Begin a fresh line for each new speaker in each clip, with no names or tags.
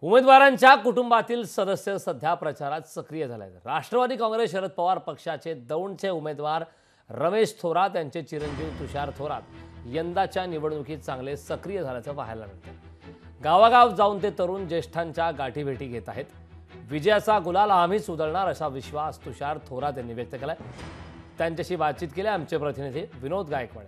उमेदवारांच्या कुटुंबातील सदस्य सध्या प्रचारात सक्रिय झाले आहेत। राष्ट्रवादी काँग्रेस शरद पवार पक्षाचे दौंडचे उमेदवार रमेश थोरात यांचे चिरंजीव तुषार थोरात यंदाच्या निवडणुकीत चांगले सक्रिय झाल्याचं पाहायला मिळतं। गावागाव जाऊन ते तरुण ज्येष्ठांच्या गाठीभेटी घेत आहेत। विजयाचा गुलाल आम्हीच उधळणार असा विश्वास तुषार थोरात यांनी व्यक्त केलाय। त्यांच्याशी बातचीत केली आमचे प्रतिनिधी विनोद गायकवाड।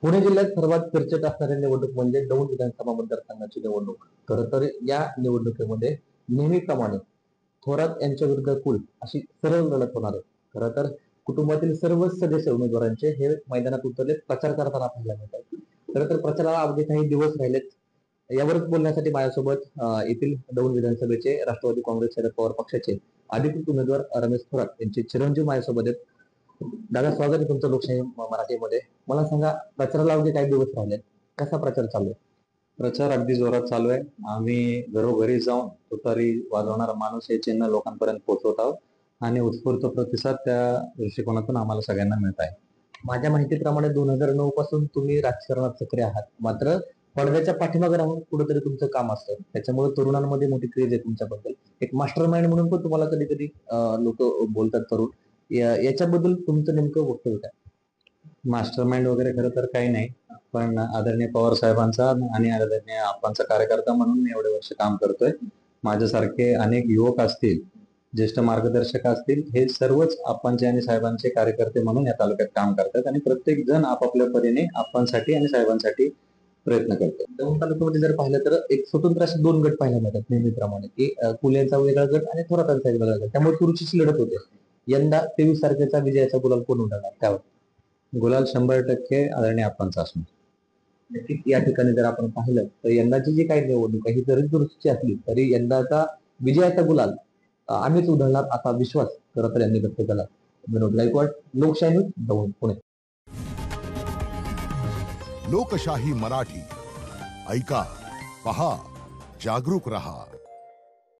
पुणे जिल्ह्यात सर्वात चर्चेत असणारी निवडणूक म्हणजे दौंड विधानसभा मतदारसंघाची निवडणूक। खरं तर या निवडणुकीमध्ये नेहमीप्रमाणे थोरात यांच्या विरुद्ध कुल अशी सरळ लढत होणार आहे। खरं तर कुटुंबातील सर्वच सदस्य उमेदवारांचे हे मैदानात उतरले प्रचार करताना पाहायला मिळतात। खरं तर प्रचाराला अवघे काही दिवस राहिलेत। यावरच बोलण्यासाठी माझ्यासोबत येथील दौंड विधानसभेचे राष्ट्रवादी काँग्रेस शरद पवार पक्षाचे अधिकृत उमेदवार रमेश थोरात यांचे चिरंजीव माझ्यासोबत आहेत। दादा, स्वागत आहे तुमचं लोकशाही मराठीमध्ये। मला सांगा, प्रचाराला अवघे काही दिवस राहिलेत, कसा प्रचार चालू आहे?
प्रचार अगदी जोरात चालू आहे। आम्ही घरोघरी जाऊन तुतारी वाजवणारा माणूस हे चिन्ह लोकांपर्यंत पोहोचवत आहोत आणि उत्स्फूर्त प्रतिसाद त्या दृष्टिकोनातून आम्हाला सगळ्यांना मिळत आहे।
माझ्या माहितीप्रमाणे 2009 पासून तुम्ही राजकारणात सक्रिय आहात, मात्र पडद्याच्या पाठीमागे राहून कुठेतरी तुमचं काम असतं, त्याच्यामुळे तरुणांमध्ये मोठी क्रेज आहे तुमच्याबद्दल। एक मास्टर माइंड म्हणून पण तुम्हाला कधी कधी लोक बोलतात तरुण। याच्याबद्दल तुमचं नेमकं वक्तव्य काय?
मास्टर माइंड वगैरे खरं तर काही नाही, पण आदरणीय पवार साहेबांचा आणि आदरणीय आपणचा कार्यकर्ता म्हणून मी एवढे वर्ष काम करतोय। माझ्यासारखे अनेक युवक असतील, ज्येष्ठ मार्गदर्शक असतील, हे सर्वच आपणचे आणि साहेबांचे कार्यकर्ते म्हणून या तालुक्यात काम करतात आणि प्रत्येक जण आपापल्या परीने आपणसाठी आणि साहेबांसाठी प्रयत्न करतो।
दौंड तालुक्यामध्ये जर पाहिलं तर एक स्वतंत्र असे दोन गट पाहायला मिळतात नेहमीप्रमाणे, की कुल्यांचा वेगळा गट आणि थोरातांचा वेगळा गट, त्यामुळे चुरशीची लढत होते। यंदा 23 तारखेचा विजयाचा गुलाल कोण उधळणार त्यावर?
गुलाल 100% आदरणीय आपणचा असणार।
नक्कीच या ठिकाणी जर आपण पाहिलं तर यंदाची जी काही निवडणूक आहे ही जरी चुरशीची असली तरी यंदाचा विजयाचा गुलाल आम्हीच उधळणार असा विश्वास खरं तर यांनी व्यक्त केला। विनोद गायकवाड, लोकशाही न्यूज, दौंड, पुणे।
लोकशाही मराठी ऐका, पहा, जागरूक रहा।